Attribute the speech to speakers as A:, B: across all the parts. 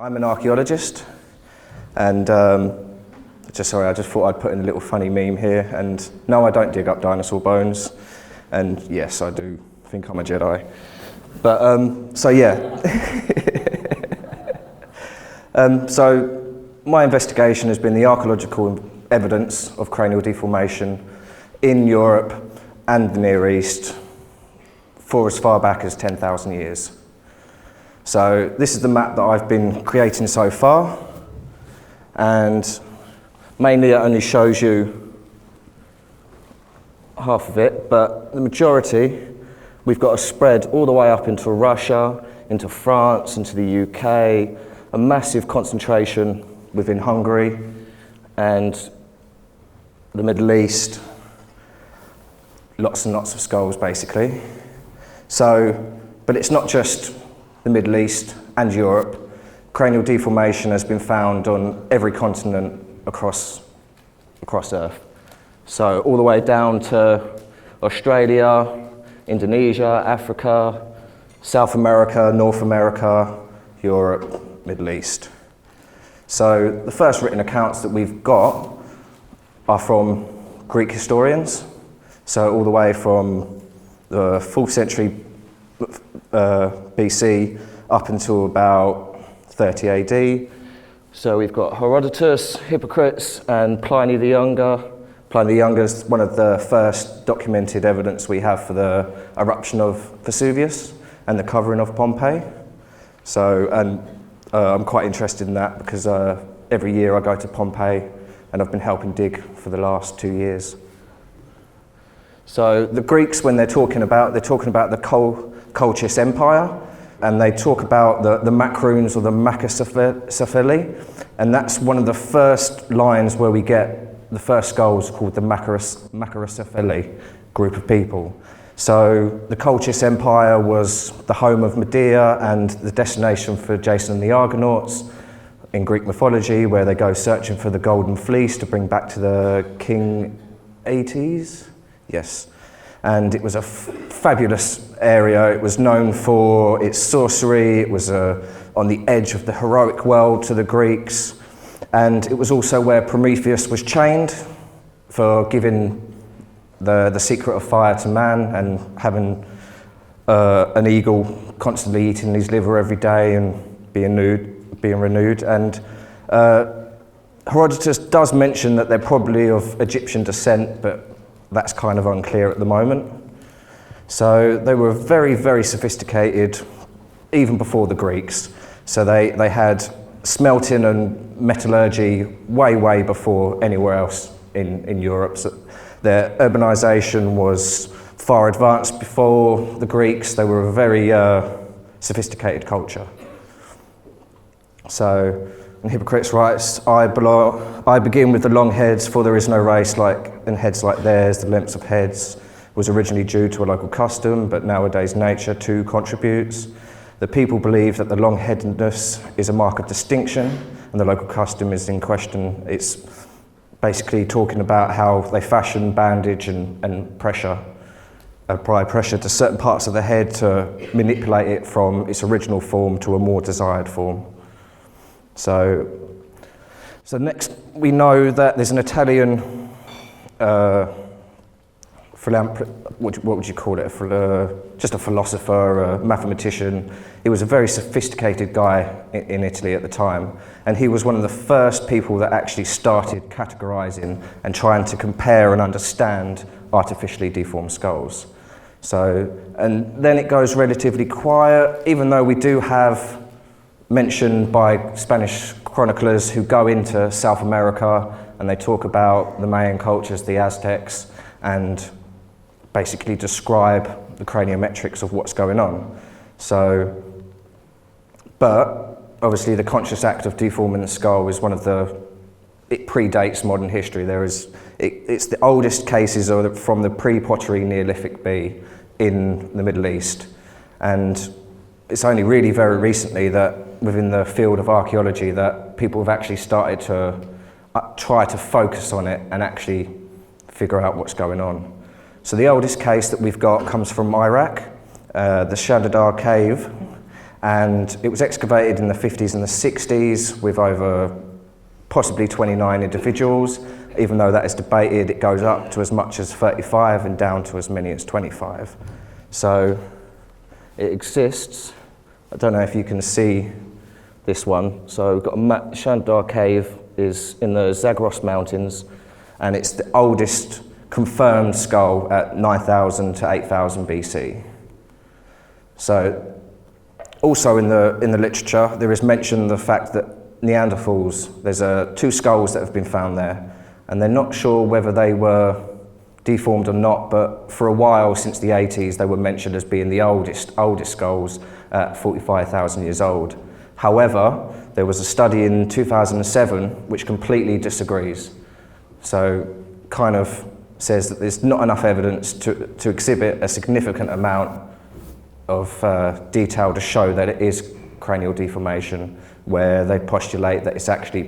A: I'm an archaeologist, and I just thought I'd put in a little funny meme here. And no, I don't dig up dinosaur bones, and yes, I do think I'm a Jedi. But so yeah, so my investigation has been the archaeological evidence of cranial deformation in Europe and the Near East for as far back as 10,000 years. So this is the map that I've been creating so far, and mainly it only shows you half of it, but the majority we've got a spread all the way up into Russia, into France, into the UK, a massive concentration within Hungary and the Middle East, lots and lots of skulls basically. So, but it's not just the Middle East and Europe. Cranial deformation has been found on every continent across Earth. So all the way down to Australia, Indonesia, Africa, South America, North America, Europe, Middle East. So the first written accounts that we've got are from Greek historians. So all the way from the 4th century BC up until about 30 AD. So we've got Herodotus, Hippocrates, and Pliny the Younger. Pliny the Younger is one of the first documented evidence we have for the eruption of Vesuvius and the covering of Pompeii. So, and I'm quite interested in that because every year I go to Pompeii and I've been helping dig for the last 2 years. So the Greeks, when they're talking about the Colchis Empire, and they talk about the Macroons or the Macrocephali, and that's one of the first lines where we get the first skulls called the Macrocephali group of people. So the Colchis Empire was the home of Medea and the destination for Jason and the Argonauts in Greek mythology, where they go searching for the golden fleece to bring back to the King Aetes. Yes, and it was a fabulous area. It was known for its sorcery. It was on the edge of the heroic world to the Greeks, and it was also where Prometheus was chained for giving the secret of fire to man and having an eagle constantly eating his liver every day and being renewed. And Herodotus does mention that they're probably of Egyptian descent, but that's kind of unclear at the moment. So they were very, very sophisticated even before the Greeks. So they had smelting and metallurgy way before anywhere else in Europe. So their urbanization was far advanced before the Greeks. They were a very sophisticated culture. So, and Hippocrates writes, I begin with the long heads, for there is no race in heads like theirs. The lengths of heads was originally due to a local custom, but nowadays nature too contributes. The people believe that the long-headedness is a mark of distinction, and the local custom is in question. It's basically talking about how they fashion bandage and pressure, apply pressure to certain parts of the head to manipulate it from its original form to a more desired form. So next we know that there's an Italian what would you call it? Just a philosopher, a mathematician. He was a very sophisticated guy in Italy at the time, and he was one of the first people that actually started categorizing and trying to compare and understand artificially deformed skulls. So, and then it goes relatively quiet, even though we do have mentioned by Spanish chroniclers who go into South America and they talk about the Mayan cultures, the Aztecs, and basically describe the craniometrics of what's going on. So, but obviously the conscious act of deforming the skull is it predates modern history. It's the oldest cases from the pre-Pottery Neolithic B in the Middle East. And it's only really very recently that within the field of archaeology that people have actually started to try to focus on it and actually figure out what's going on. So the oldest case that we've got comes from Iraq, the Shandar cave, And it was excavated in the 50s and the 60s with over possibly 29 individuals. Even though that is debated, it goes up to as much as 35 and down to as many as 25. So it exists. I don't know if you can see this one. So we've got a Shandar cave is in the Zagros Mountains, and it's the oldest confirmed skull at 9,000 to 8,000 BC. So also in the literature, there is mention of the fact that Neanderthals, there's two skulls that have been found there, and they're not sure whether they were deformed or not, but for a while since the 80s, they were mentioned as being the oldest skulls at 45,000 years old. However, there was a study in 2007 which completely disagrees. So kind of says that there's not enough evidence to exhibit a significant amount of detail to show that it is cranial deformation, where they postulate that it's actually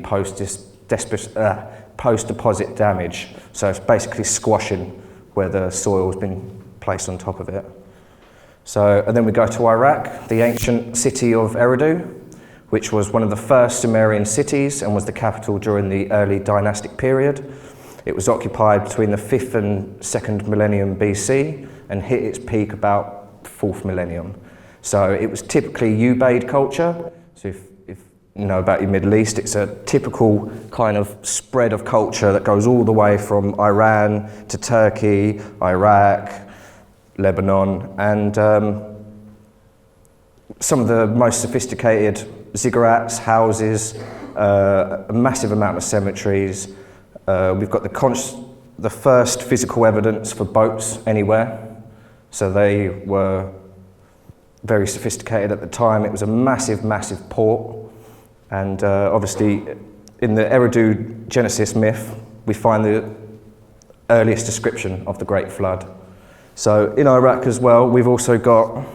A: post-deposit damage. So it's basically squashing where the soil's been placed on top of it. So, and then we go to Iraq, the ancient city of Eridu, which was one of the first Sumerian cities and was the capital during the early dynastic period. It was occupied between the 5th and 2nd millennium BC and hit its peak about 4th millennium. So it was typically Ubaid culture. So if you know about your Middle East, it's a typical kind of spread of culture that goes all the way from Iran to Turkey, Iraq, Lebanon, and some of the most sophisticated ziggurats, houses, a massive amount of cemeteries. We've got the first physical evidence for boats anywhere. So they were very sophisticated at the time. It was a massive, massive port. And obviously, in the Eridu Genesis myth, we find the earliest description of the Great Flood. So in Iraq as well, we've also got,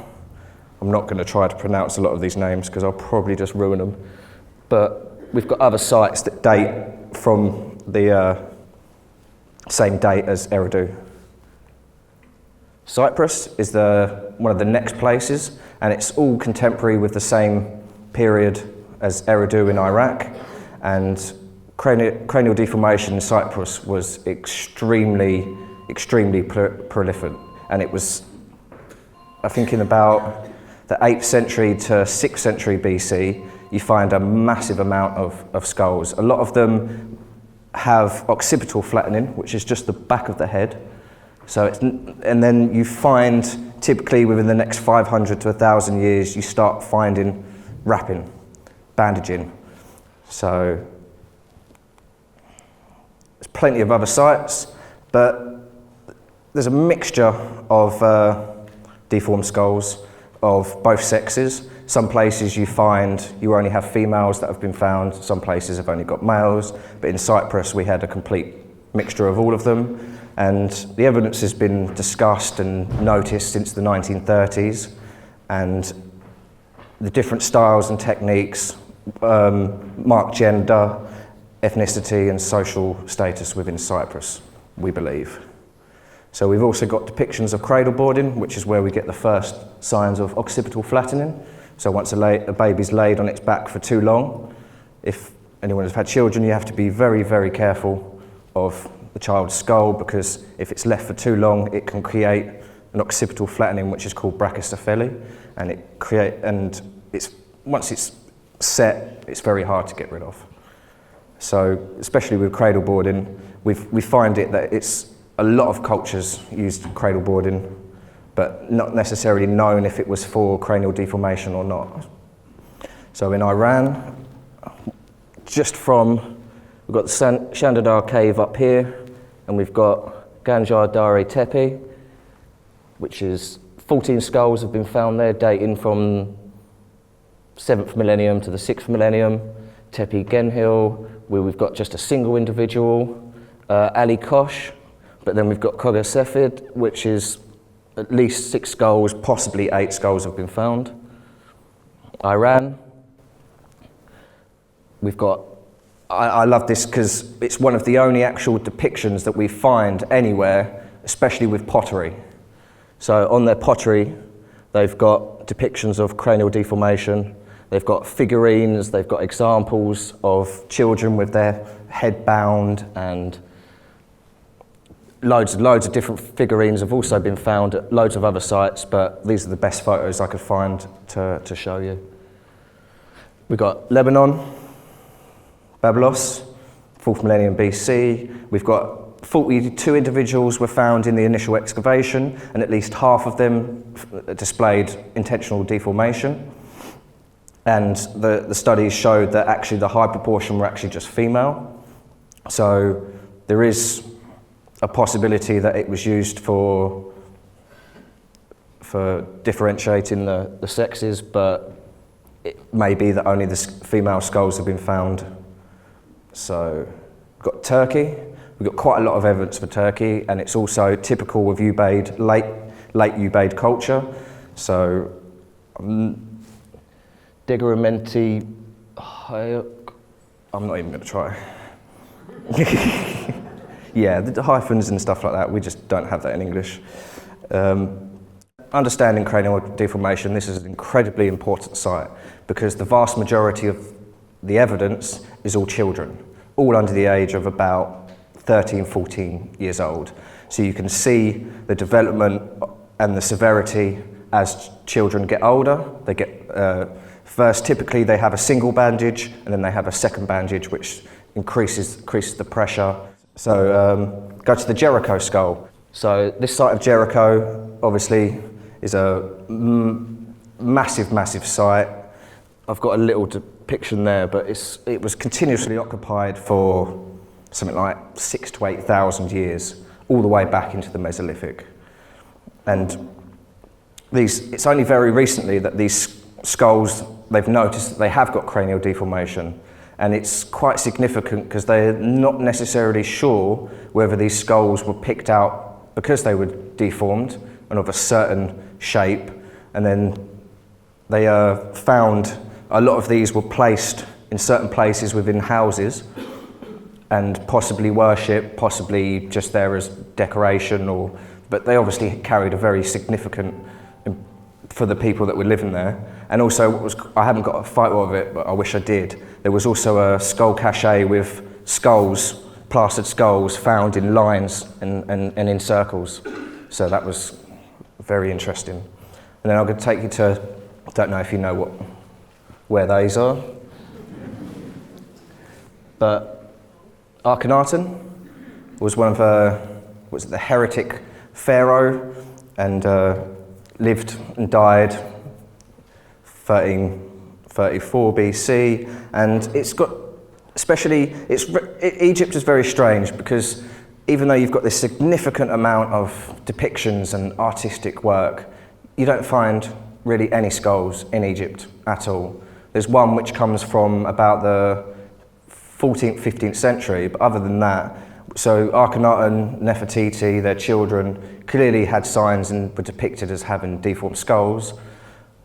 A: I'm not going to try to pronounce a lot of these names because I'll probably just ruin them, but we've got other sites that date from the same date as Eridu. Cyprus is one of the next places, and it's all contemporary with the same period as Eridu in Iraq, and cranial deformation in Cyprus was extremely prolific, and it was, I think, in about the 8th century to 6th century BC, you find a massive amount of skulls. A lot of them have occipital flattening, which is just the back of the head. So and then you find, typically within the next 500 to 1,000 years, you start finding wrapping, bandaging. So there's plenty of other sites, but there's a mixture of deformed skulls of both sexes. Some places you only have females that have been found, some places have only got males, but in Cyprus we had a complete mixture of all of them. And the evidence has been discussed and noticed since the 1930s, and the different styles and techniques mark gender, ethnicity and social status within Cyprus, we believe. So we've also got depictions of cradle boarding, which is where we get the first signs of occipital flattening. So once a baby's laid on its back for too long, if anyone has had children, you have to be very, very careful of the child's skull, because if it's left for too long, it can create an occipital flattening, which is called brachycephaly, and once it's set, it's very hard to get rid of. So, especially with cradle boarding, we find it that it's a lot of cultures used cradle boarding, but not necessarily known if it was for cranial deformation or not. So in Iran, we've got the Shandar cave up here, and we've got Ganjar Dare Tepe, which is 14 skulls have been found there, dating from 7th millennium to the 6th millennium. Tepe Genhil, where we've got just a single individual. Ali Kosh, but then we've got Kogasefid, which is at least 6 skulls, possibly 8 skulls have been found. Iran, we've got, I love this because it's one of the only actual depictions that we find anywhere, especially with pottery. So on their pottery, They've got depictions of cranial deformation. They've got figurines. They've got examples of children with their head bound, and loads of different figurines have also been found at loads of other sites, but these are the best photos I could find to show you. We've got Lebanon, Babylon, 4th millennium BC. We've got 42 individuals were found in the initial excavation, and at least half of them displayed intentional deformation. And the studies showed that actually the high proportion were actually just female. So there is a possibility that it was used for differentiating the sexes, but it may be that only the female skulls have been found. So we've got Turkey. We've got quite a lot of evidence for Turkey, and it's also typical of Ubaid, late Ubaid culture. So Degaramenti, I'm not even going to try. Yeah, the hyphens and stuff like that, we just don't have that in English. Understanding cranial deformation, this is an incredibly important site because the vast majority of the evidence is all children, all under the age of about 13, 14 years old. So you can see the development and the severity as children get older. They get, first typically they have a single bandage, and then they have a second bandage which increases the pressure. So go to the Jericho skull. So this site of Jericho obviously is a massive site. I've got a little depiction there, but it was continuously occupied for something like 6,000 to 8,000 years, all the way back into the Mesolithic. And it's only very recently that these skulls, they've noticed that they have got cranial deformation. And it's quite significant because they're not necessarily sure whether these skulls were picked out because they were deformed and of a certain shape. And then they found a lot of these were placed in certain places within houses and possibly worship, possibly just there as decoration, but they obviously carried a very significant for the people that were living there. And also, I haven't got a photo of it, but I wish I did. There was also a skull cache with skulls, plastered skulls, found in lines and in circles. So that was very interesting. And then I'm going to take you to, I don't know if you know where these are, but Akhenaten was one of the heretic pharaoh, and lived and died 1334 BC, and it's got, especially, Egypt is very strange because even though you've got this significant amount of depictions and artistic work, you don't find really any skulls in Egypt at all. There's one which comes from about the 14th, 15th century, but other than that, so Akhenaten, Nefertiti, their children, clearly had signs and were depicted as having deformed skulls.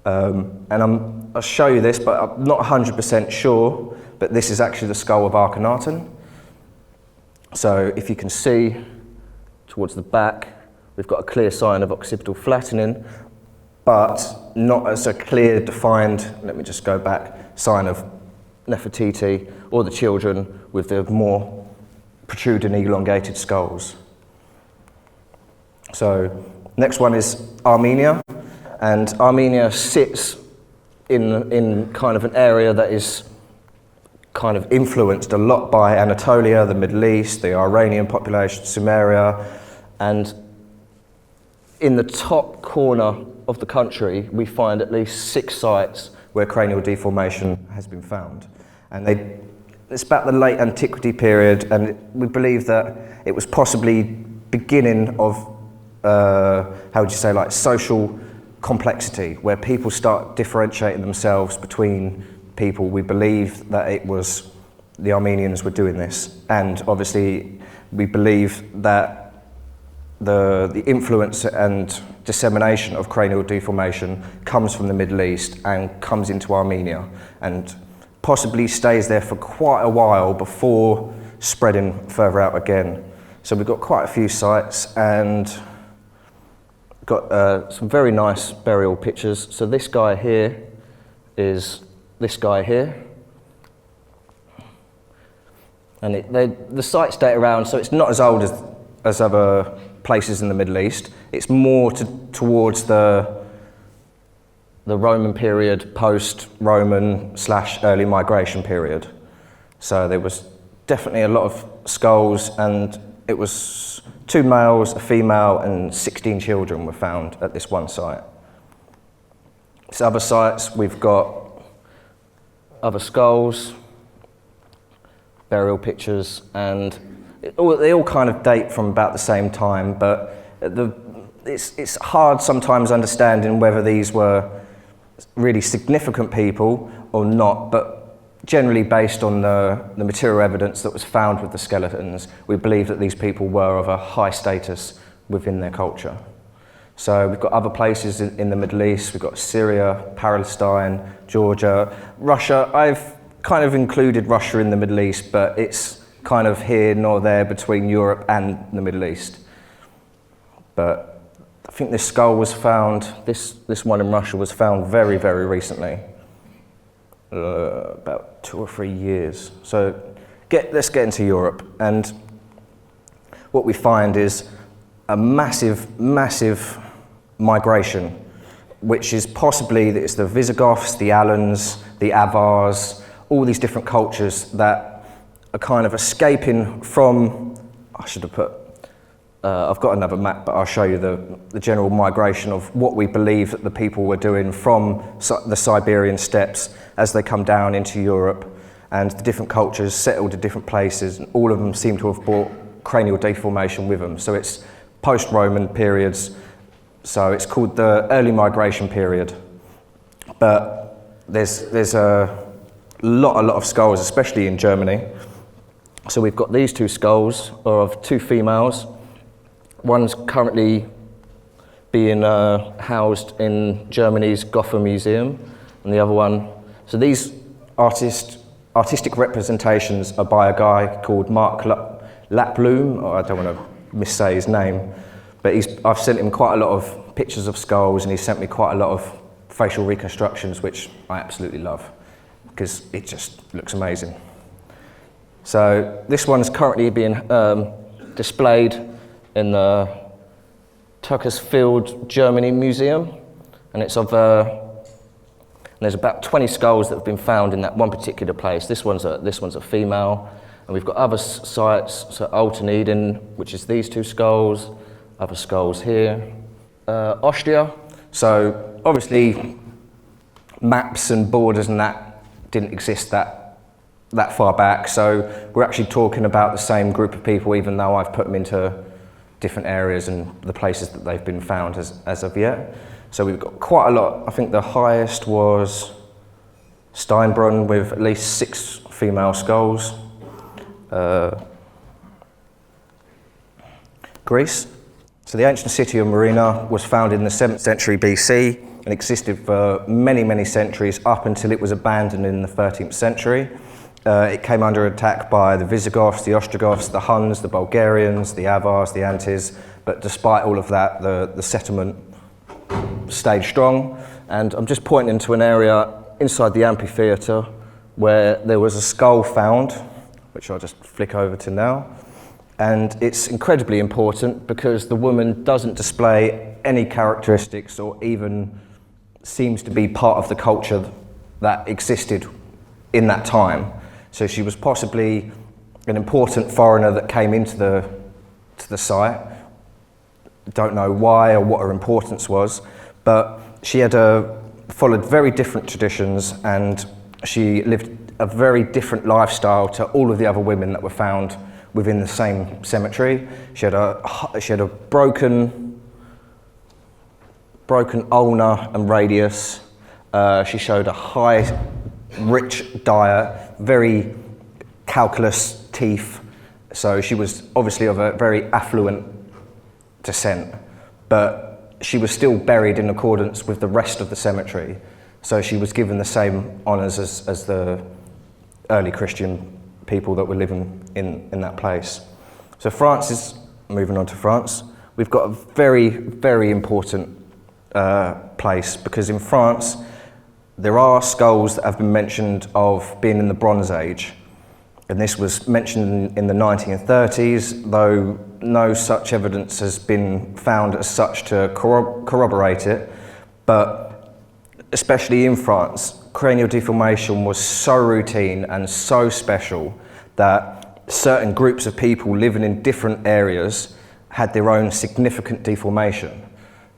A: And I'll show you this, but I'm not 100% sure, but this is actually the skull of Akhenaten. So if you can see towards the back, we've got a clear sign of occipital flattening, but not as a clear defined, let me just go back, sign of Nefertiti or the children with the more protruding elongated skulls. So next one is Armenia, and Armenia sits in kind of an area that is kind of influenced a lot by Anatolia, the Middle East, the Iranian population, Sumeria, and in the top corner of the country we find at least 6 sites where cranial deformation has been found. And it's about the late antiquity period, and we believe that it was possibly beginning of, how would you say, like social complexity, where people start differentiating themselves between people. We believe that it was the Armenians were doing this, and obviously we believe that the influence and dissemination of cranial deformation comes from the Middle East and comes into Armenia, and possibly stays there for quite a while before spreading further out again. So we've got quite a few sites, and got some very nice burial pictures. So this guy here is this guy here. And the sites date around, so it's not as old as other places in the Middle East. It's more towards the Roman period, post-Roman / early migration period. So there was definitely a lot of skulls, and it was 2 males, a female, and 16 children were found at this one site. So other sites, we've got other skulls, burial pictures, and they all kind of date from about the same time, but it's hard sometimes understanding whether these were really significant people or not, but generally based on the material evidence that was found with the skeletons, we believe that these people were of a high status within their culture. So we've got other places in the Middle East. We've got Syria, Palestine, Georgia, Russia. I've kind of included Russia in the Middle East, but it's kind of here nor there between Europe and the Middle East. But I think this skull was found, this one in Russia was found very, very recently, about 2 or 3 years. So let's get into Europe, and what we find is a massive, massive migration, which is possibly, it's the Visigoths, the Alans, the Avars, all these different cultures that are kind of escaping from, I should have put, I've got another map, but I'll show you the general migration of what we believe that the people were doing from the Siberian steppes as they come down into Europe, and the different cultures settled at different places, and all of them seem to have brought cranial deformation with them. So it's post-Roman periods, so it's called the early migration period. But there's a lot of skulls, especially in Germany. So we've got these 2 skulls are of 2 females. One's currently being housed in Germany's Gotha Museum, and the other one, so these artistic representations are by a guy called Mark Laploom, or I don't want to missay his name, but I've sent him quite a lot of pictures of skulls, and he's sent me quite a lot of facial reconstructions, which I absolutely love, because it just looks amazing. So this one's currently being displayed in the Turkersfield, Germany Museum, and it's of there's about 20 skulls that have been found in that one particular place. This one's a female, and we've got other sites, so Alteneden, which is these 2 skulls, other skulls here. Austria, so obviously maps and borders and that didn't exist that far back, so we're actually talking about the same group of people, even though I've put them into different areas and the places that they've been found as of yet. So we've got quite a lot. I think the highest was Steinbrunn with at least 6 female skulls. Greece. So the ancient city of Marina was founded in the 7th century BC and existed for many, many centuries up until it was abandoned in the 13th century. It came under attack by the Visigoths, the Ostrogoths, the Huns, the Bulgarians, the Avars, the Antis, but despite all of that, the settlement stayed strong. And I'm just pointing to an area inside the amphitheatre where there was a skull found, which I'll just flick over to now. And it's incredibly important because the woman doesn't display any characteristics or even seems to be part of the culture that existed in that time. So she was possibly an important foreigner that came into the site. Don't know why or what her importance was, but she had followed very different traditions, and she lived a very different lifestyle to all of the other women that were found within the same cemetery. She had a broken ulna and radius. She showed a high, rich diet, very calcareous teeth. So she was obviously of a very affluent descent, but she was still buried in accordance with the rest of the cemetery. So she was given the same honours as the early Christian people that were living in that place. So France is, moving on to France, we've got a very, very important place, because in France there are skulls that have been mentioned of being in the Bronze Age, and this was mentioned in the 1930s, though no such evidence has been found as such to corroborate it. But especially in France, cranial deformation was so routine and so special that certain groups of people living in different areas had their own significant deformation.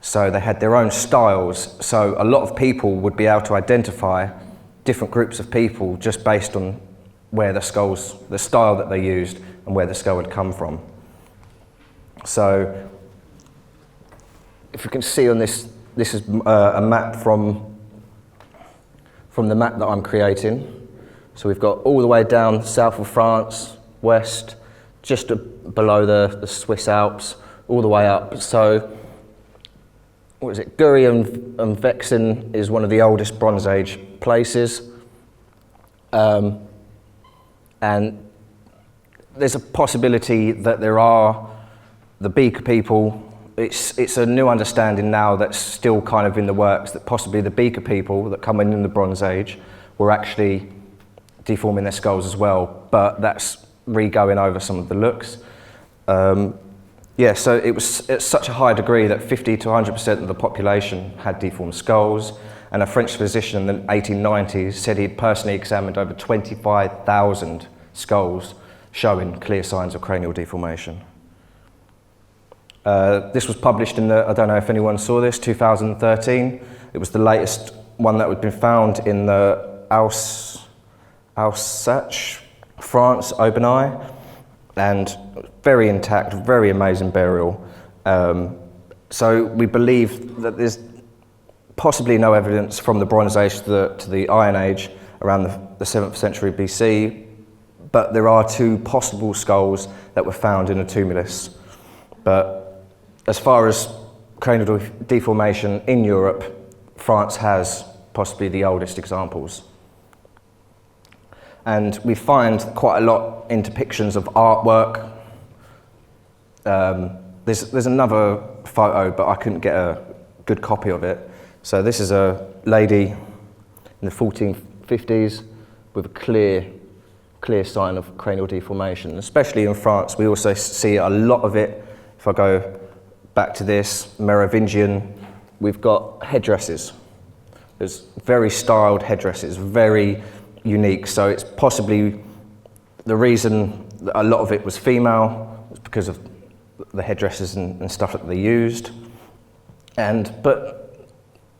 A: So they had their own styles, so a lot of people would be able to identify different groups of people just based on where the style that they used and where the skull had come from. So if you can see on this is a map from the map that I'm creating. So we've got all the way down south of France, west, just below the Swiss Alps, all the way up. So what is it? Guri and Vexin is one of the oldest Bronze Age places. And there's a possibility that there are the Beaker people. It's a new understanding now that's still kind of in the works, that possibly the Beaker people that come in the Bronze Age were actually deforming their skulls as well, but that's re-going over some of the looks. Yeah, so it was at such a high degree that 50 to 100% of the population had deformed skulls, and a French physician in the 1890s said he'd personally examined over 25,000 skulls showing clear signs of cranial deformation. This was published in I don't know if anyone saw this, 2013. It was the latest one that had been found in the Alps, France, Aubenas, and very intact, very amazing burial. So we believe that there's possibly no evidence from the Bronze Age to the Iron Age around the 7th century BC, but there are two possible skulls that were found in a tumulus. But as far as cranial deformation in Europe, France has possibly the oldest examples. And we find quite a lot in depictions of artwork. There's another photo, but I couldn't get a good copy of it. So this is a lady in the 1450s with a clear sign of cranial deformation. Especially in France, we also see a lot of it. If I go back to this, Merovingian, we've got headdresses. There's very styled headdresses, very unique. So it's possibly the reason that a lot of it was female was because of the headdresses and stuff that they used. But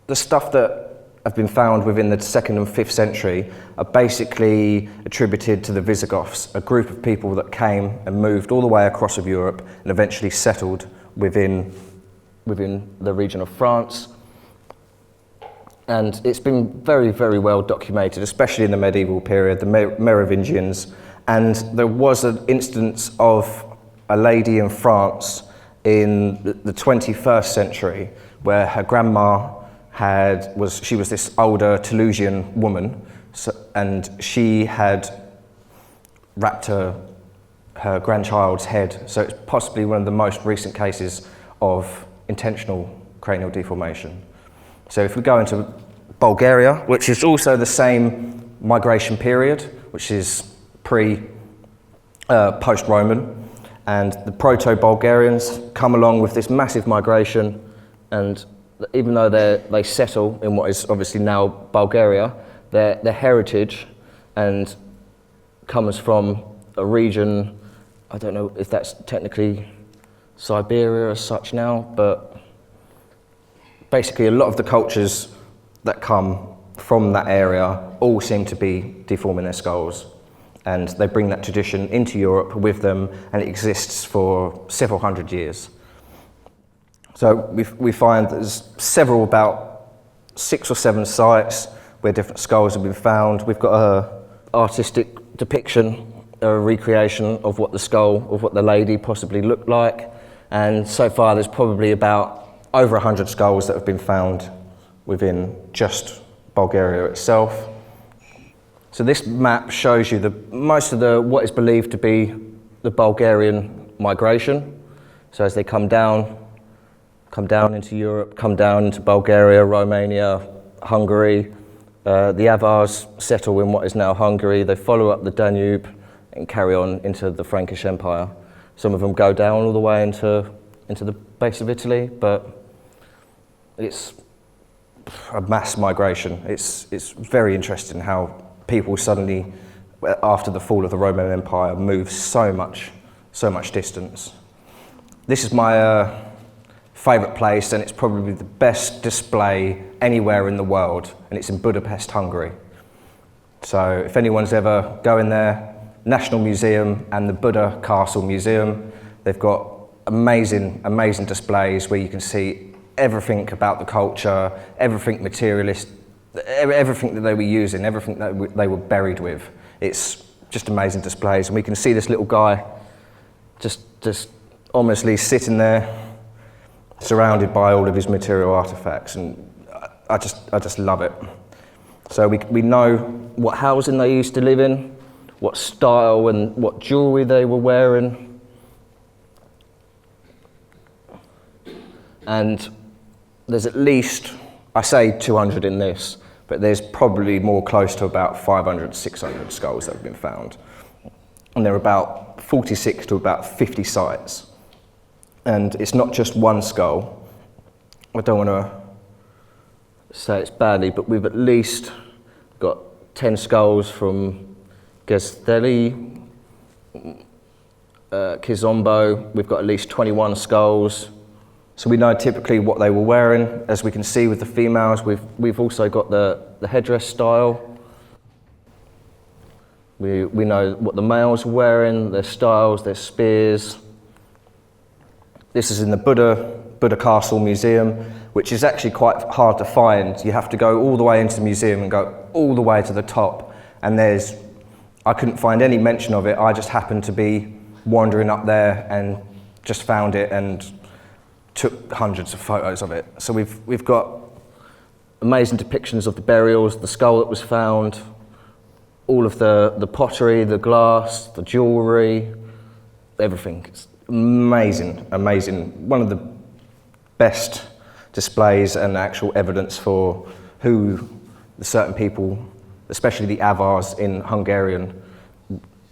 A: the stuff that have been found within the 2nd and 5th century are basically attributed to the Visigoths, a group of people that came and moved all the way across of Europe and eventually settled within the region of France. And it's been very, very well documented, especially in the medieval period, the Merovingians. And there was an instance of a lady in France in the 21st century where her grandma she was this older Toulousian woman, and she had wrapped her grandchild's head. So it's possibly one of the most recent cases of intentional cranial deformation. So if we go into Bulgaria, which is also the same migration period, which is post-Roman, and the Proto-Bulgarians come along with this massive migration, and even though they settle in what is obviously now Bulgaria, their heritage and comes from a region, I don't know if that's technically Siberia as such now, but basically a lot of the cultures that come from that area all seem to be deforming their skulls, and they bring that tradition into Europe with them, and it exists for several hundred years. So we find there's about 6 or 7 sites where different skulls have been found. We've got an artistic depiction, a recreation of what the lady possibly looked like, and so far there's probably about over 100 skulls that have been found within just Bulgaria itself. So this map shows you most of what is believed to be the Bulgarian migration. So as they come down come down into Europe, come down into Bulgaria, Romania, Hungary. The Avars settle in what is now Hungary. They follow up the Danube and carry on into the Frankish Empire. Some of them go down all the way into the base of Italy, but it's a mass migration. It's very interesting how people suddenly, after the fall of the Roman Empire, move so much distance. This is my favourite place, and it's probably the best display anywhere in the world, and it's in Budapest, Hungary. So if anyone's ever going there, National Museum and the Buda Castle Museum, they've got amazing displays where you can see everything about the culture, everything materialist, everything that they were using, everything that they were buried with. It's just amazing displays, and we can see this little guy just ominously sitting there, surrounded by all of his material artifacts, and I just love it. So we know what housing they used to live in, what style and what jewellery they were wearing. And there's at least, I say 200 in this, but there's probably more close to about 500, 600 skulls that have been found. And there are about 46 to about 50 sites. And it's not just one skull. I don't want to say it's badly, but we've at least got 10 skulls from Geztheli, Kizombo. We've got at least 21 skulls. So we know typically what they were wearing. As we can see with the females, we've also got the headdress style. We know what the males were wearing, their styles, their spears. This is in the Buda Castle Museum, which is actually quite hard to find. You have to go all the way into the museum and go all the way to the top. And I couldn't find any mention of it. I just happened to be wandering up there and just found it and took hundreds of photos of it. So we've got amazing depictions of the burials, the skull that was found, all of the pottery, the glass, the jewellery, everything. It's amazing. One of the best displays and actual evidence for who the certain people, especially the Avars in Hungarian,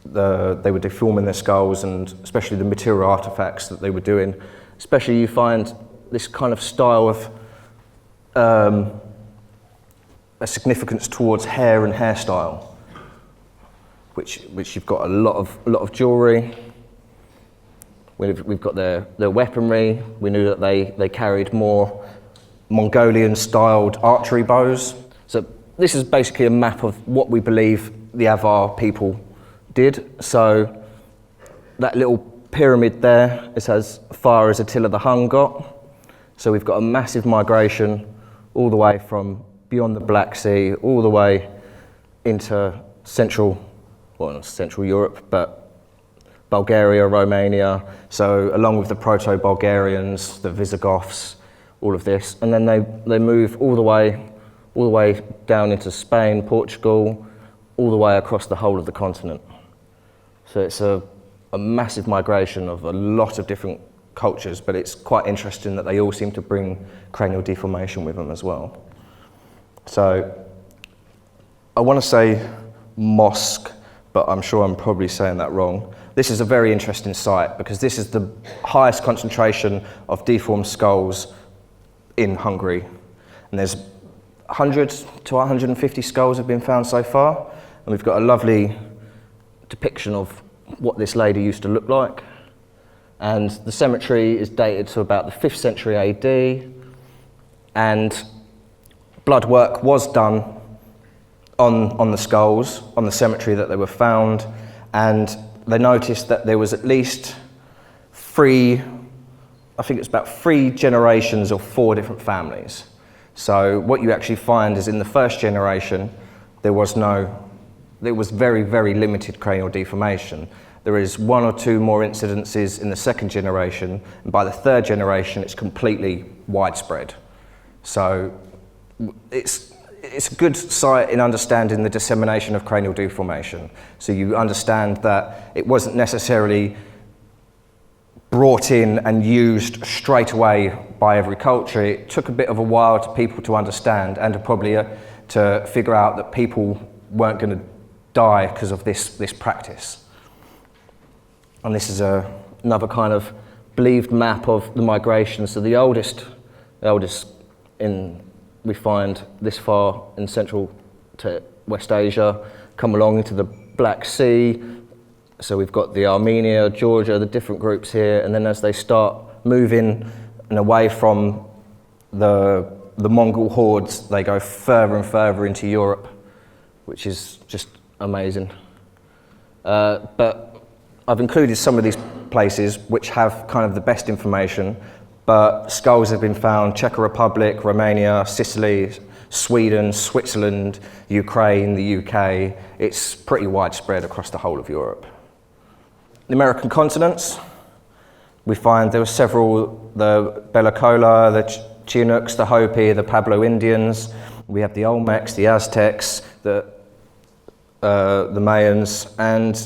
A: they were deforming their skulls, and especially the material artifacts that they were doing. Especially you find this kind of style of a significance towards hair and hairstyle, which you've got a lot of jewellery. We've got their weaponry. We knew that they carried more Mongolian-styled archery bows. So this is basically a map of what we believe the Avar people did. So that little pyramid there is as far as Attila the Hun got. So we've got a massive migration all the way from beyond the Black Sea, all the way into Central Europe, but Bulgaria, Romania, so along with the Proto-Bulgarians, the Visigoths, all of this, and then they move all the way down into Spain, Portugal, all the way across the whole of the continent. So it's a massive migration of a lot of different cultures, but it's quite interesting that they all seem to bring cranial deformation with them as well. So I want to say mosque, but I'm sure I'm probably saying that wrong. This is a very interesting site because this is the highest concentration of deformed skulls in Hungary. And there's 100 to 150 skulls have been found so far. And we've got a lovely depiction of what this lady used to look like. And the cemetery is dated to about the 5th century AD. And blood work was done on the skulls, on the cemetery that they were found. And they noticed that there was at least three generations of 4 different families. So what you actually find is in the first generation, there was very, very limited cranial deformation. There is 1 or 2 more incidences in the second generation, and by the third generation, it's completely widespread. So it's a good site in understanding the dissemination of cranial deformation. So you understand that it wasn't necessarily brought in and used straight away by every culture. It took a bit of a while to people to understand and to probably to figure out that people weren't going to die because of this practice. And this is another kind of believed map of the migration. So the oldest we find this far in Central to West Asia, come along into the Black Sea. So we've got the Armenia, Georgia, the different groups here, and then as they start moving and away from the Mongol hordes, they go further and further into Europe, which is just amazing. But I've included some of these places which have kind of the best information, but skulls have been found Czech Republic, Romania, Sicily, Sweden, Switzerland, Ukraine, the UK. It's pretty widespread across the whole of Europe. The American continents, we find there were several, the Belacola, the Chinooks, the Hopi, the Pueblo Indians. We have the Olmecs, the Aztecs, the Mayans, and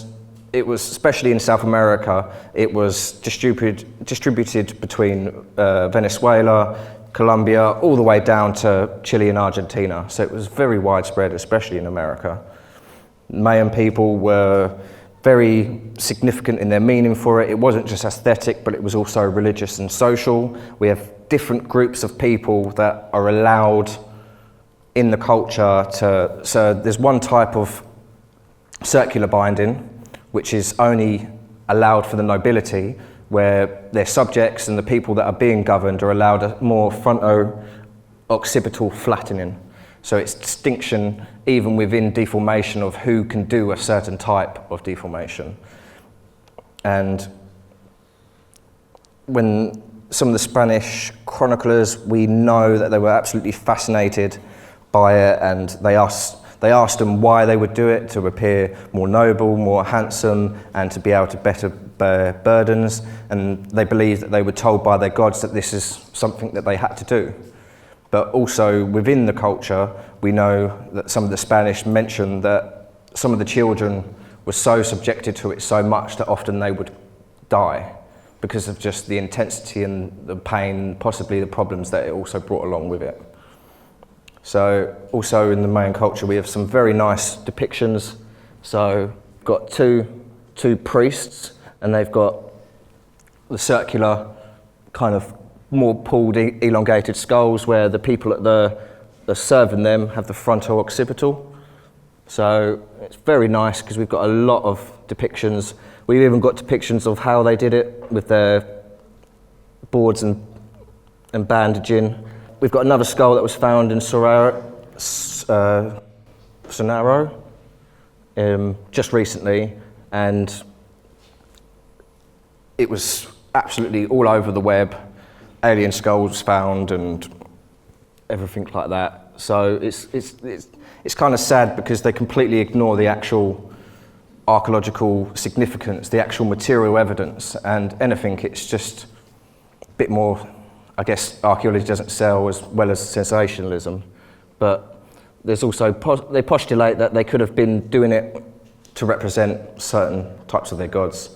A: it was, especially in South America, it was distributed between Venezuela, Colombia, all the way down to Chile and Argentina. So it was very widespread, especially in America. Mayan people were very significant in their meaning for it. It wasn't just aesthetic, but it was also religious and social. We have different groups of people that are allowed in the culture to, so there's one type of circular binding, which is only allowed for the nobility, where their subjects and the people that are being governed are allowed a more fronto-occipital flattening. So it's distinction even within deformation of who can do a certain type of deformation. And when some of the Spanish chroniclers, we know that they were absolutely fascinated by it, and they asked them why they would do it, to appear more noble, more handsome, and to be able to better bear burdens. And they believed that they were told by their gods that this is something that they had to do. But also within the culture, we know that some of the Spanish mentioned that some of the children were so subjected to it so much that often they would die because of just the intensity and the pain, possibly the problems that it also brought along with it. So also in the Mayan culture, we have some very nice depictions. So we've got two priests, and they've got the circular kind of more pulled, elongated skulls where the people that are serving them have the fronto-occipital. So it's very nice because we've got a lot of depictions. We've even got depictions of how they did it with their boards and bandaging. We've got another skull that was found in Sonaro just recently, and it was absolutely all over the web. Alien skulls found and everything like that. So it's kind of sad because they completely ignore the actual archaeological significance, the actual material evidence, and anything. It's just a bit more, I guess archaeology doesn't sell as well as sensationalism, but there's also, they postulate that they could have been doing it to represent certain types of their gods.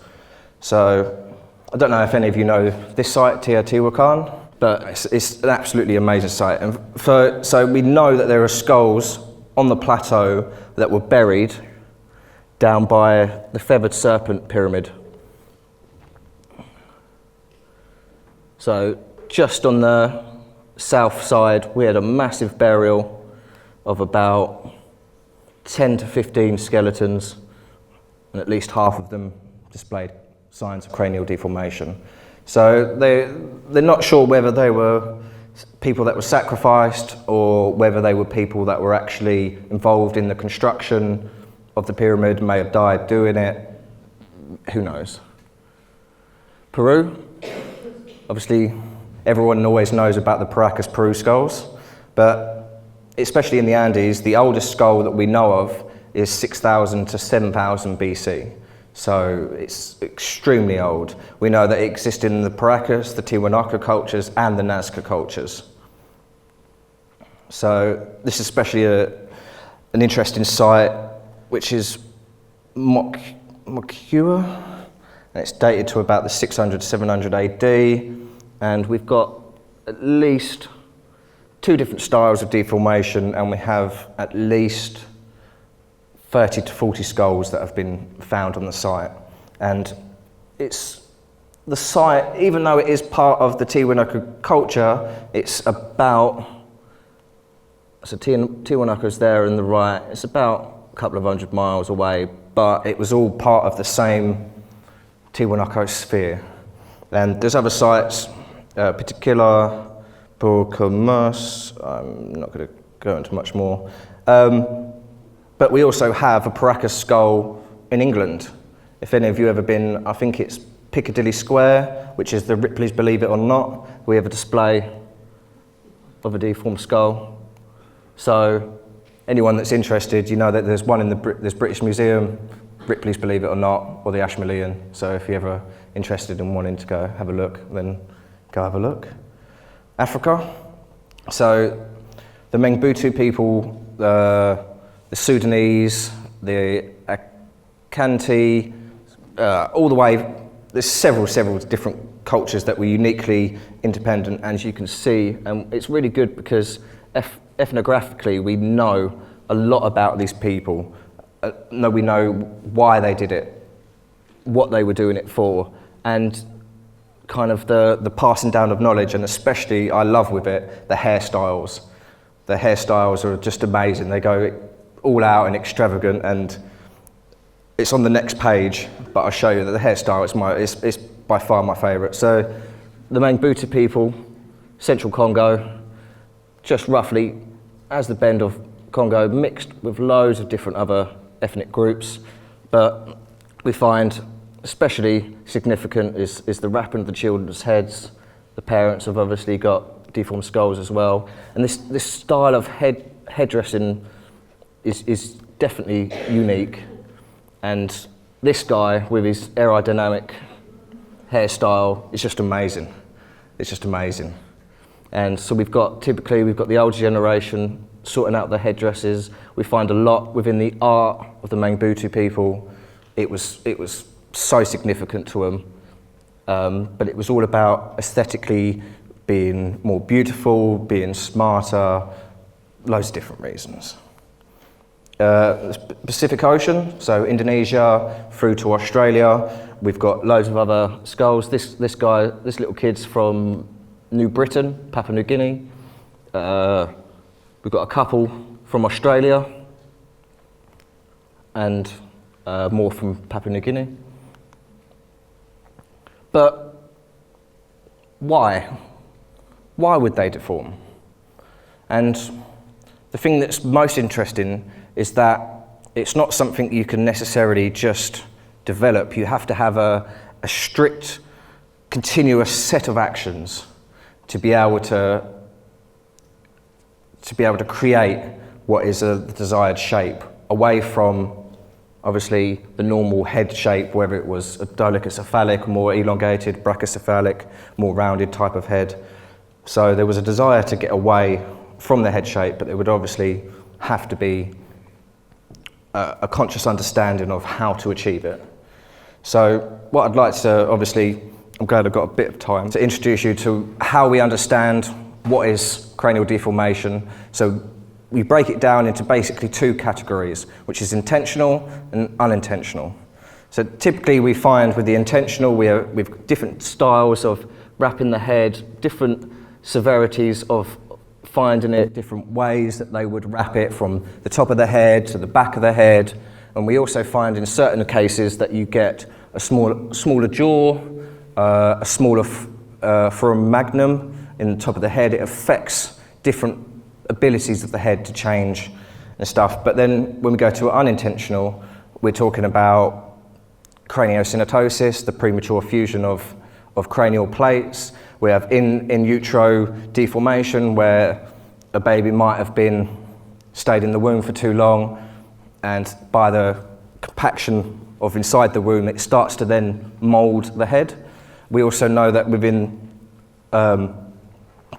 A: So I don't know if any of you know this site, Teotihuacan, but it's an absolutely amazing site. And so we know that there are skulls on the plateau that were buried down by the Feathered Serpent Pyramid. So just on the south side, we had a massive burial of about 10 to 15 skeletons, and at least half of them displayed signs of cranial deformation. So they're not sure whether they were people that were sacrificed or whether they were people that were actually involved in the construction of the pyramid, may have died doing it. Who knows? Peru, obviously everyone always knows about the Paracas Peru skulls, but especially in the Andes, the oldest skull that we know of is 6,000 to 7,000 BC. So it's extremely old. We know that it existed in the Paracas, the Tiwanaku cultures, and the Nazca cultures. So this is especially an interesting site, which is Moquegua, and it's dated to about the 600 to 700 AD, and we've got at least 2 different styles of deformation, and we have at least 30 to 40 skulls that have been found on the site. And it's the site, even though it is part of the Tiwanaku culture, it's about, so Tiwanaku is there on the right, it's about a couple of 100 miles away, but it was all part of the same Tiwanaku sphere. And there's other sites, particular Breadcrumbs, I'm not going to go into much more. But we also have a Paracas skull in England. If any of you have ever been, I think it's Piccadilly Square, which is the Ripley's Believe It or Not. We have a display of a deformed skull. So anyone that's interested, you know that there's one in there's British Museum, Ripley's Believe It or Not, or the Ashmolean. So if you're ever interested in wanting to go have a look, then go have a look. Africa. So the Mengbutu people, the Sudanese, the Akhenaten, all the way, there's several different cultures that were uniquely independent, as you can see, and it's really good because ethnographically we know a lot about these people. We know why they did it, what they were doing it for, and kind of the passing down of knowledge, and especially I love with it the hairstyles. The hairstyles are just amazing. They go all out and extravagant, and it's on the next page, but I'll show you that the hairstyle is by far my favourite. So the Mengbutu people, Central Congo, just roughly as the bend of Congo, mixed with loads of different other ethnic groups, but we find especially significant is the wrapping of the children's heads. The parents have obviously got deformed skulls as well, and this style of headdressing is definitely unique. And this guy with his aerodynamic hairstyle is just amazing. It's just amazing. And so typically we've got the older generation sorting out the headdresses. We find a lot within the art of the Mengbutu people. It was so significant to them, but it was all about aesthetically being more beautiful, being smarter, loads of different reasons. Pacific Ocean, so Indonesia through to Australia, we've got loads of other skulls. This little kid's from New Britain, Papua New Guinea. We've got a couple from Australia and more from Papua New Guinea. But why? Why would they deform? And the thing that's most interesting is that it's not something you can necessarily just develop. You have to have a strict, continuous set of actions to be able to create what is the desired shape, away from obviously the normal head shape, whether it was a dolichocephalic, more elongated, brachycephalic, more rounded type of head. So there was a desire to get away from the head shape, but there would obviously have to be a conscious understanding of how to achieve it. So what I'd like to, obviously, I'm glad I've got a bit of time to introduce you to how we understand what is cranial deformation. So we break it down into basically 2 categories, which is intentional and unintentional. So typically we find with the intentional, we've different styles of wrapping the head, different severities of finding it, different ways that they would wrap it from the top of the head to the back of the head. And we also find in certain cases that you get a smaller jaw, a smaller foramen magnum in the top of the head. It affects different abilities of the head to change and stuff. But then when we go to unintentional, we're talking about craniosynostosis, the premature fusion of cranial plates. We have in utero deformation, where a baby might have stayed in the womb for too long, and by the compaction of inside the womb, it starts to then mould the head. We also know that within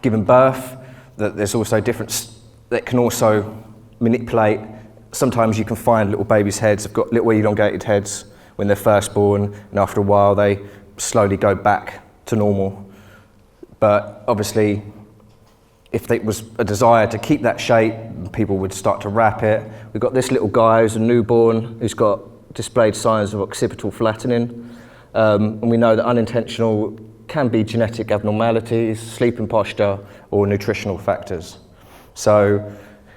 A: giving birth, that there's also different that can also manipulate. Sometimes you can find little babies' heads have got little elongated heads, when they're first born, and after a while they slowly go back to normal. But obviously, if there was a desire to keep that shape, people would start to wrap it. We've got this little guy who's a newborn, who's got displayed signs of occipital flattening. And we know that unintentional can be genetic abnormalities, sleeping posture, or nutritional factors. So,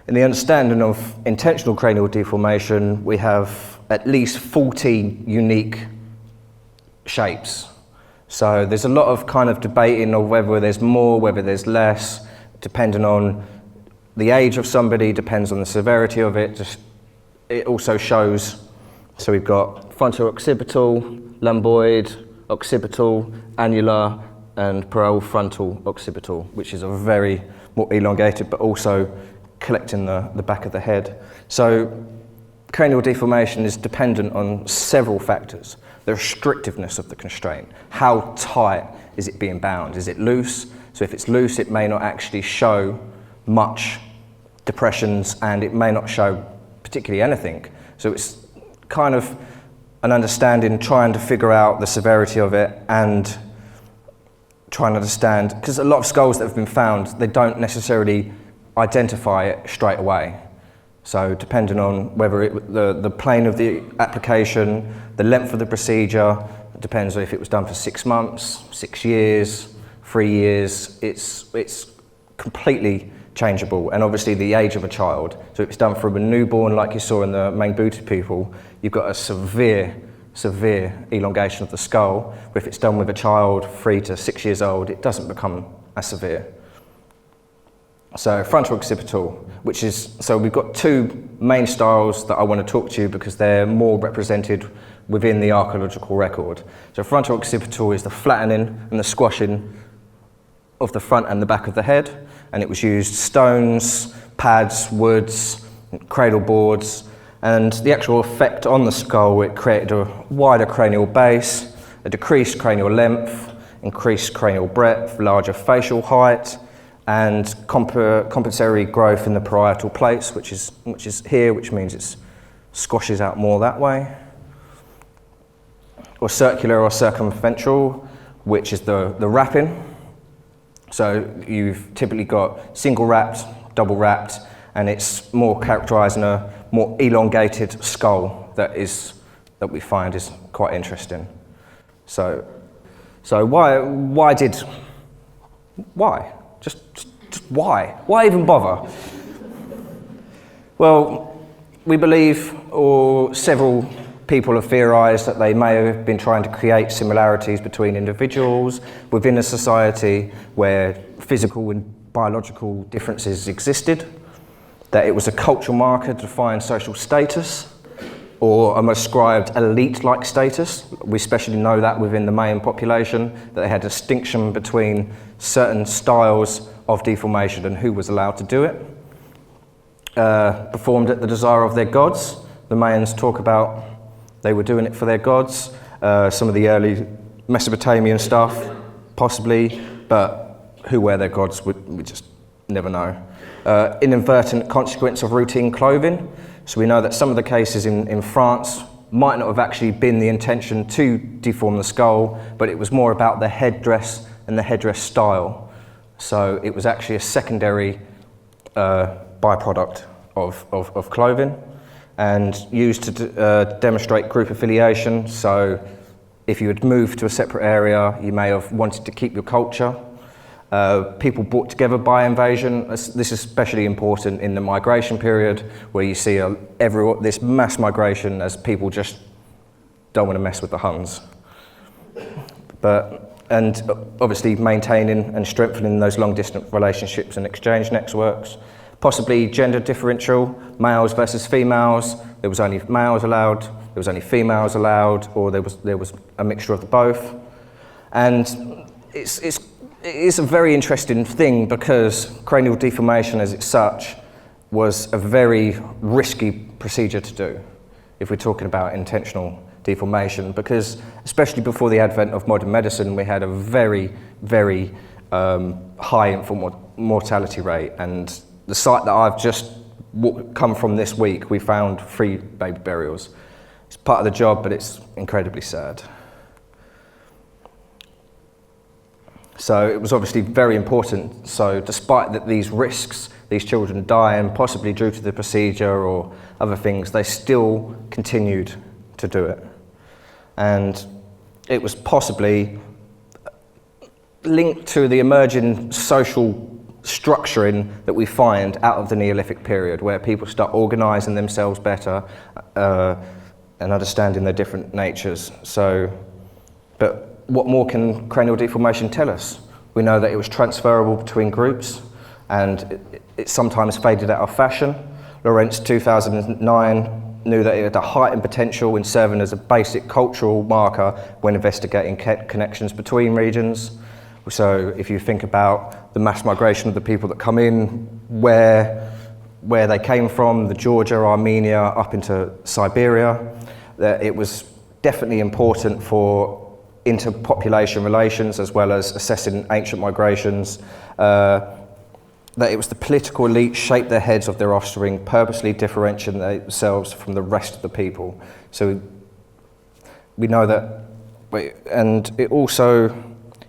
A: in the understanding of intentional cranial deformation, we have at least 40 unique shapes. So there's a lot of kind of debating of whether there's more, whether there's less, depending on the age of somebody, depends on the severity of it. It also shows, so we've got frontal occipital, lumboid, occipital, annular, and parafrontal occipital, which is a very more elongated, but also collecting the back of the head. So cranial deformation is dependent on several factors. The restrictiveness of the constraint. How tight is it being bound? Is it loose? So if it's loose, it may not actually show much depressions, and it may not show particularly anything. So it's kind of an understanding, trying to figure out the severity of it and trying to understand, because a lot of skulls that have been found, they don't necessarily identify it straight away. So depending on whether the plane of the application, the length of the procedure, it depends on if it was done for 6 months, 6 years, 3 years, it's completely changeable. And obviously the age of a child. So if it's done from a newborn, like you saw in the main booted people, you've got a severe elongation of the skull. But if it's done with a child 3 to 6 years old, it doesn't become as severe. So frontal occipital, so we've got 2 main styles that I want to talk to you because they're more represented within the archaeological record. So frontal occipital is the flattening and the squashing of the front and the back of the head, and it was used stones, pads, woods, cradle boards, and the actual effect on the skull, it created a wider cranial base, a decreased cranial length, increased cranial breadth, larger facial height, and compensatory growth in the parietal plates, which is here, which means it squashes out more that way. Or circular or circumferential, which is the wrapping. So you've typically got single wrapped, double wrapped, and it's more characterising a more elongated skull that we find is quite interesting. So why? Just why? Why even bother? Well, we believe, or several people have theorised, that they may have been trying to create similarities between individuals within a society where physical and biological differences existed, that it was a cultural marker to define social status, or an ascribed elite-like status. We especially know that within the Mayan population, that they had a distinction between certain styles of deformation and who was allowed to do it. Performed at the desire of their gods. The Mayans talk about they were doing it for their gods. Some of the early Mesopotamian stuff, possibly, but who were their gods, we just never know. Inadvertent consequence of routine clothing. So we know that some of the cases in France might not have actually been the intention to deform the skull, but it was more about the headdress and the headdress style. So it was actually a secondary byproduct of clothing, and used to demonstrate group affiliation. So if you had moved to a separate area, you may have wanted to keep your culture. People brought together by invasion. This is especially important in the migration period, where you see this mass migration as people just don't want to mess with the Huns. And obviously maintaining and strengthening those long-distance relationships and exchange networks. Possibly gender differential, males versus females. There was only males allowed, there was only females allowed, or there was a mixture of the both. And it's a very interesting thing, because cranial deformation as it's such was a very risky procedure to do if we're talking about intentional deformation, because especially before the advent of modern medicine, we had a very, very high infant mortality rate. And the site that I've just come from this week, we found 3 baby burials. It's part of the job, but it's incredibly sad. So it was obviously very important. So despite that these risks, these children die, and possibly due to the procedure or other things, they still continued to do it. And it was possibly linked to the emerging social structuring that we find out of the Neolithic period, where people start organising themselves better and understanding their different natures. So, but what more can cranial deformation tell us? We know that it was transferable between groups, and it sometimes faded out of fashion. Lawrence, 2009, knew that it had a heightened potential in serving as a basic cultural marker when investigating connections between regions. So if you think about the mass migration of the people that come in, where they came from, the Georgia, Armenia, up into Siberia, that it was definitely important for interpopulation relations, as well as assessing ancient migrations, that it was the political elite shaped their heads of their offspring, purposely differentiating themselves from the rest of the people. So we know that, and it also,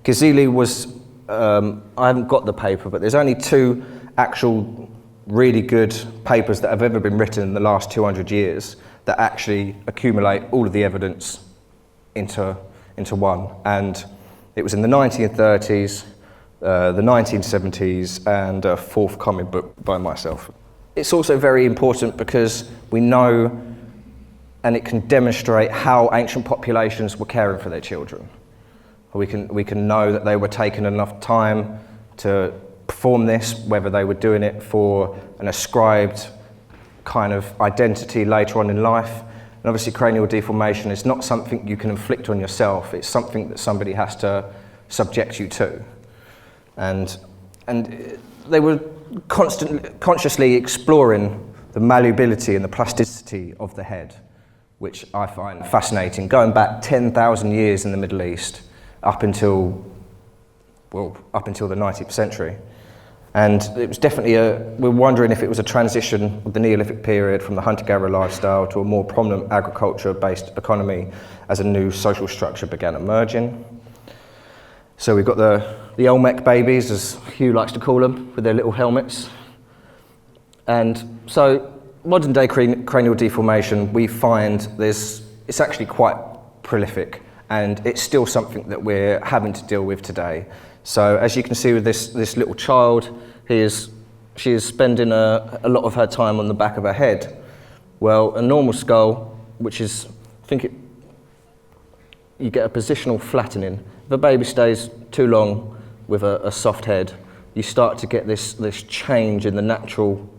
A: Ghazali was, I haven't got the paper, but there's only 2 actual really good papers that have ever been written in the last 200 years that actually accumulate all of the evidence into one. And it was in the 1930s, the 1970s, and a forthcoming book by myself. It's also very important because we know, and it can demonstrate how ancient populations were caring for their children. We can know that they were taking enough time to perform this, whether they were doing it for an ascribed kind of identity later on in life. And obviously cranial deformation is not something you can inflict on yourself, it's something that somebody has to subject you to. And they were consciously exploring the malleability and the plasticity of the head, which I find fascinating, going back 10,000 years in the Middle East, up until the 19th century. And it was definitely we're wondering if it was a transition of the Neolithic period from the hunter-gatherer lifestyle to a more prominent agriculture-based economy as a new social structure began emerging. So we've got the Olmec babies, as Hugh likes to call them, with their little helmets. And so modern day cranial deformation, we find it's actually quite prolific, and it's still something that we're having to deal with today. So as you can see with this little child, she is spending a lot of her time on the back of her head. Well, a normal skull, which is, you get a positional flattening. If a baby stays too long with a soft head, you start to get this change in the natural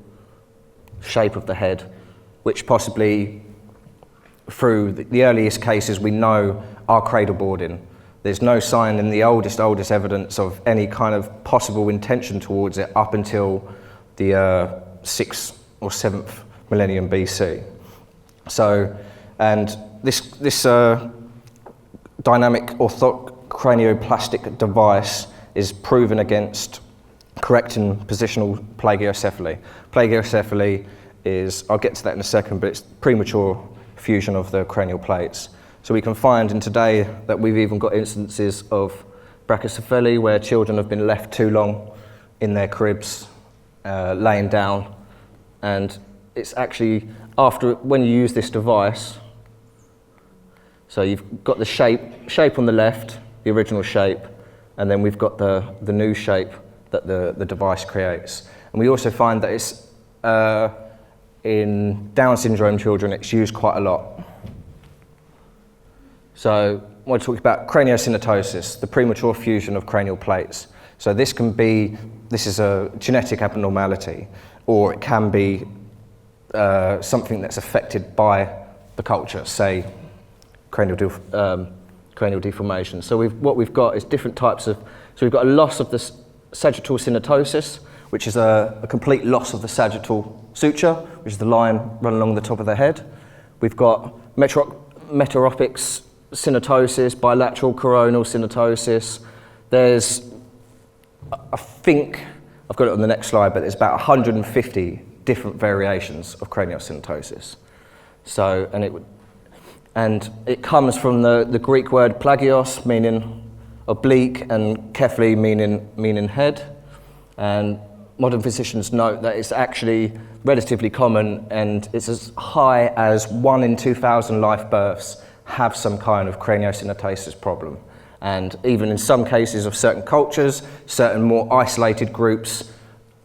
A: shape of the head, which possibly, through the earliest cases we know, are cradle boarding. There's no sign in the oldest evidence of any kind of possible intention towards it up until the 6th or 7th millennium BC. So, and this dynamic orthocranioplastic device is proven against correcting positional plagiocephaly. Plagiocephaly is, I'll get to that in a second, but it's premature fusion of the cranial plates. So we can find in today that we've even got instances of brachycephaly where children have been left too long in their cribs, laying down, and it's actually when you use this device, so you've got the shape on the left, the original shape, and then we've got the new shape that the device creates. And we also find that it's in Down syndrome children, it's used quite a lot. So I want to talk about craniosynostosis, the premature fusion of cranial plates. So this is a genetic abnormality, or it can be something that's affected by the culture, say cranial deformation. So what we've got is different types of, so we've got a loss of the sagittal synostosis, which is a complete loss of the sagittal suture, which is the line running along the top of the head. We've got meteoropic synostosis, bilateral coronal synostosis. There's, I think, I've got it on the next slide, but there's about 150 different variations of craniosynostosis. So, and And it comes from the Greek word plagios, meaning oblique, and kephali, meaning head. And modern physicians note that it's actually relatively common, and it's as high as 1 in 2,000 live births have some kind of craniosynostosis problem. And even in some cases of certain cultures, certain more isolated groups,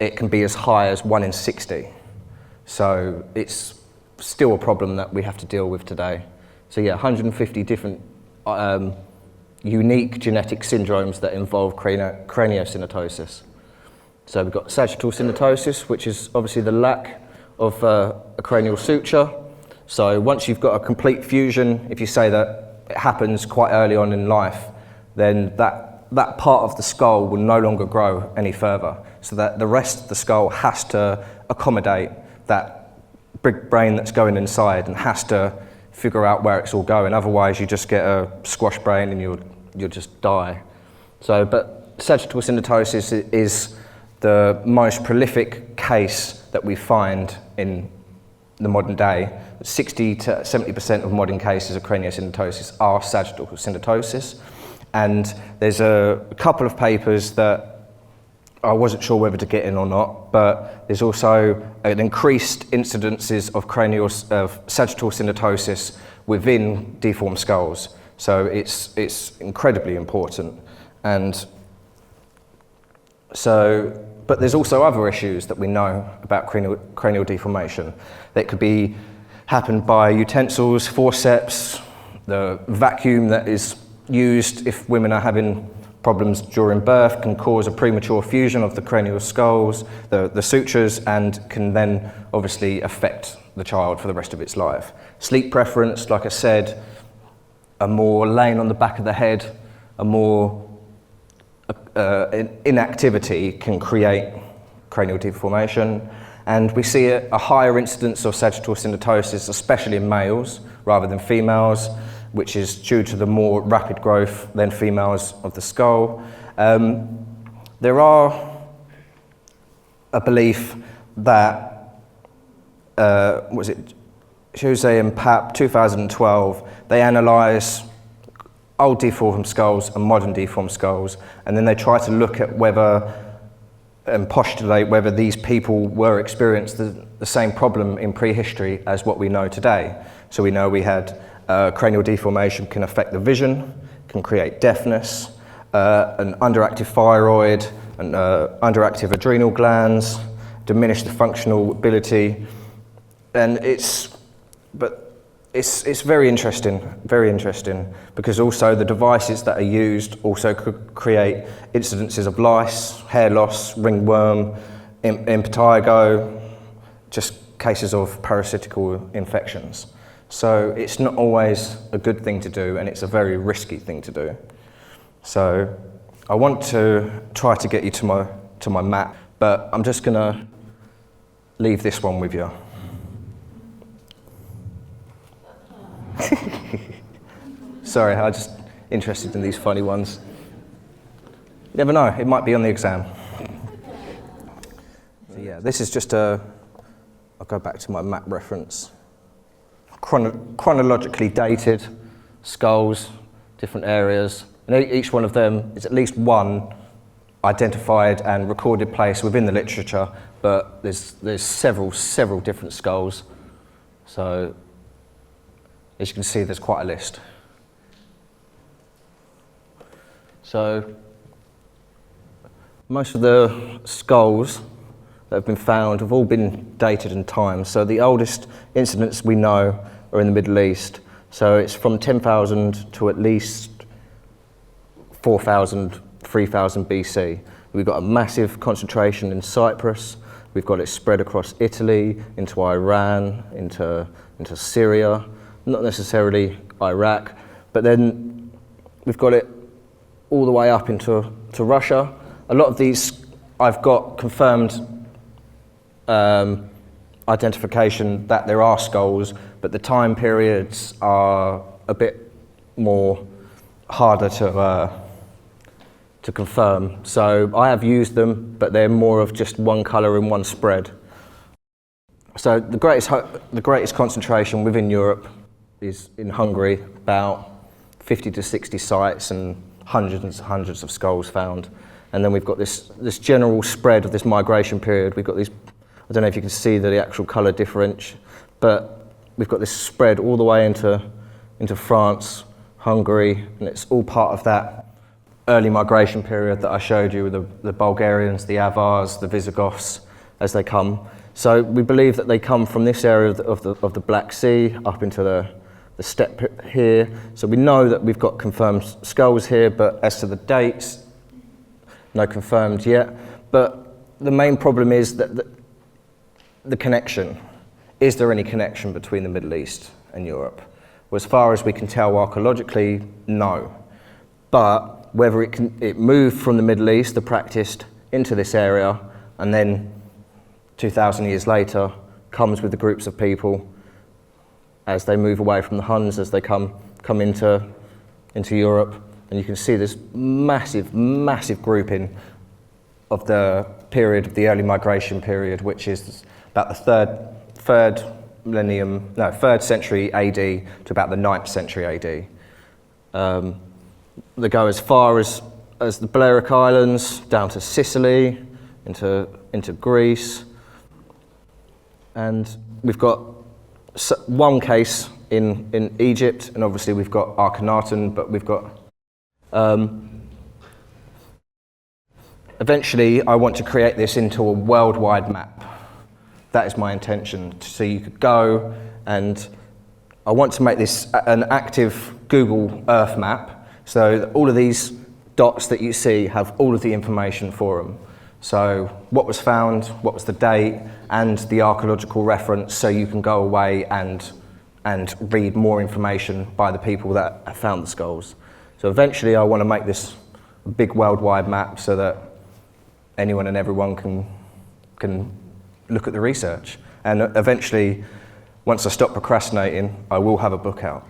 A: it can be as high as 1 in 60. So it's still a problem that we have to deal with today. So yeah, 150 different unique genetic syndromes that involve craniosynostosis. So we've got sagittal synostosis, which is obviously the lack of a cranial suture. So once you've got a complete fusion, if you say that it happens quite early on in life, then that part of the skull will no longer grow any further. So that the rest of the skull has to accommodate that big brain that's going inside and has to figure out where it's all going. Otherwise, you just get a squash brain and you'll just die. So, but sagittal synostosis is the most prolific case that we find in the modern day. 60 to 70% of modern cases of craniosynostosis are sagittal synostosis. And there's a couple of papers that I wasn't sure whether to get in or not, but there's also an increased incidences of sagittal synostosis within deformed skulls. So it's incredibly important. And so, but there's also other issues that we know about cranial deformation. That could be happened by utensils, forceps, the vacuum that is used if women are having problems during birth can cause a premature fusion of the cranial skulls, the sutures, and can then obviously affect the child for the rest of its life. Sleep preference, like I said, a more laying on the back of the head, a more inactivity can create cranial deformation. And we see a higher incidence of sagittal synostosis, especially in males rather than females, which is due to the more rapid growth than females of the skull. There are a belief that, was it Jose and Papp, 2012, they analyse old deformed skulls and modern deformed skulls, and then they try to look at whether, and postulate whether these people were experiencing the same problem in prehistory as what we know today. So we know we had cranial deformation can affect the vision, can create deafness, an underactive thyroid, and underactive adrenal glands, diminish the functional ability, and it's very interesting, because also the devices that are used also could create incidences of lice, hair loss, ringworm, impetigo, just cases of parasitical infections. So it's not always a good thing to do, and it's a very risky thing to do. So I want to try to get you to my map, but I'm just gonna leave this one with you. Sorry, I'm just interested in these funny ones. You never know, it might be on the exam. So yeah, this is just I'll go back to my map reference. Chronologically dated skulls, different areas, and each one of them is at least one identified and recorded place within the literature, but there's several different skulls. So as you can see, there's quite a list. So most of the skulls that have been found have all been dated in time. So the oldest incidents we know are in the Middle East. So it's from 10,000 to at least 4,000, 3,000 BC. We've got a massive concentration in Cyprus. We've got it spread across Italy, into Iran, into Syria, not necessarily Iraq, but then we've got it all the way up into Russia. A lot of these I've got confirmed identification that there are skulls, but the time periods are a bit more harder to confirm. So I have used them, but they're more of just one colour and one spread. So the greatest concentration within Europe is in Hungary, about 50 to 60 sites and hundreds and hundreds of skulls found. And then we've got this general spread of this migration period. We've got these, I don't know if you can see the actual colour difference, but we've got this spread all the way into France, Hungary, and it's all part of that early migration period that I showed you with the Bulgarians, the Avars, the Visigoths as they come. So we believe that they come from this area of the Black Sea up into the steppe here. So we know that we've got confirmed skulls here, but as to the dates, no confirmed yet. But the main problem is that the connection. Is there any connection between the Middle East and Europe? Well, as far as we can tell archaeologically, no. But whether it moved from the Middle East, the practice, into this area, and then 2,000 years later comes with the groups of people as they move away from the Huns, as they come into Europe. And you can see this massive, massive grouping of the period of the early migration period, which is about the third century AD to about the 9th century AD. They go as far as the Balearic Islands, down to Sicily, into Greece. And we've got one case in Egypt, and obviously we've got Akhenaten, but we've got eventually I want to create this into a worldwide map. That is my intention. So you could go, and I want to make this an active Google Earth map, so that all of these dots that you see have all of the information for them. So what was found, what was the date, and the archaeological reference, so you can go away and read more information by the people that have found the skulls. So eventually I want to make this a big worldwide map so that anyone and everyone can look at the research. And eventually, once I stop procrastinating, I will have a book out.